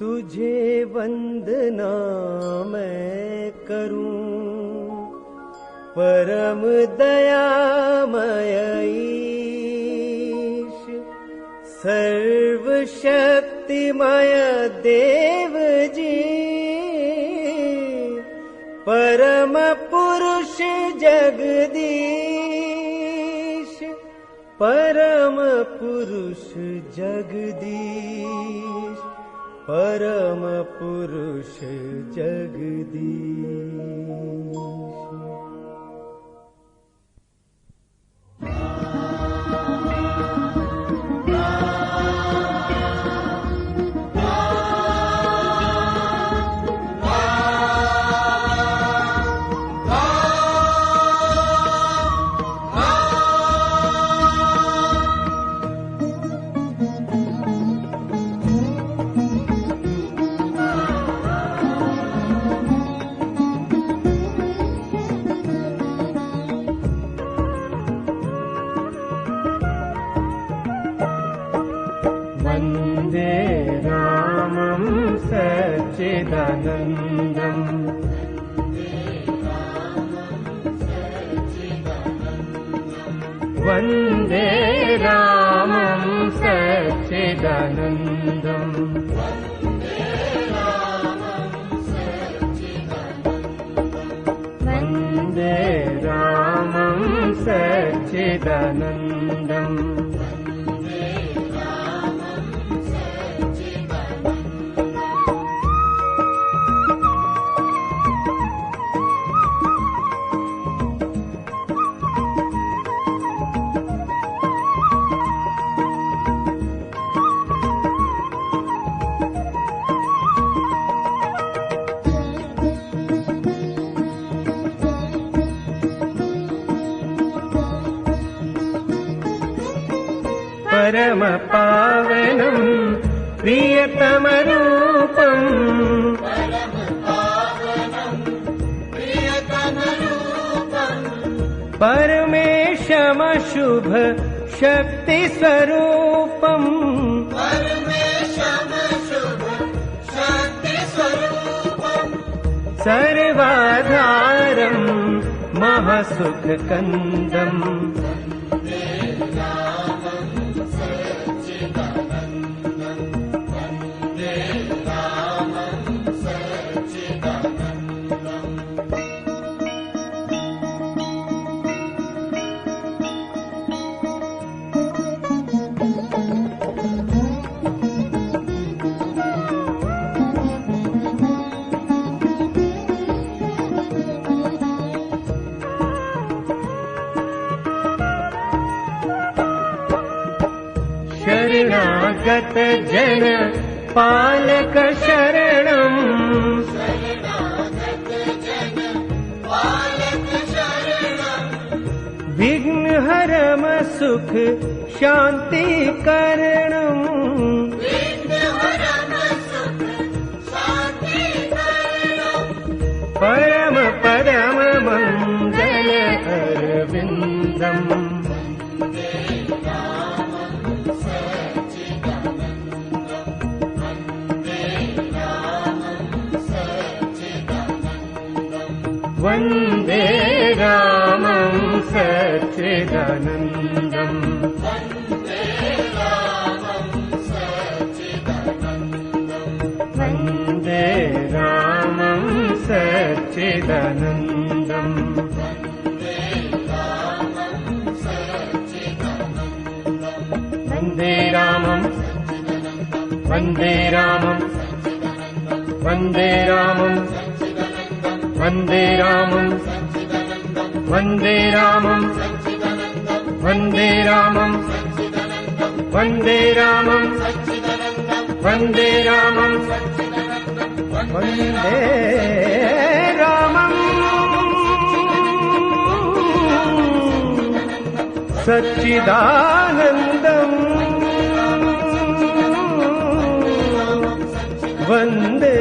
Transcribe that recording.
तुझे वंदना मैं करूं परम दयामय ईश, सर्वशक्तिमय देव जी, परम पुरुष जगदीश, परम पुरुष जगदीश, परम पुरुष जगदीश। वन्दे रामं सच्चिदानन्दम्, वन्दे रामं सच्चिदानन्दम्, वन्दे रामं सच्चिदानन्दम्। परम पावनं प्रियतमरूपं, परमेशमशुभ शक्ति स्वरूपं, सर्वाधारं महसुखकन्दम्, शरणागत जन पालक शरणम्, विघ्नहरम सुख शान्ति करणम्, परम परम मंगल अरविन्दम्, वन्दे रामं सच्चिदानन्दम्, वन्दे रामं सच्चिदानन्दम्, वन्दे रामं, वन्दे रामं, वन्दे रामं, वन्दे रामं, वन्दे रामं, वन्दे रामं, वन्दे रामं, वन्दे रामं, वन्दे रामं सच्चिदानन्दम्, वन्दे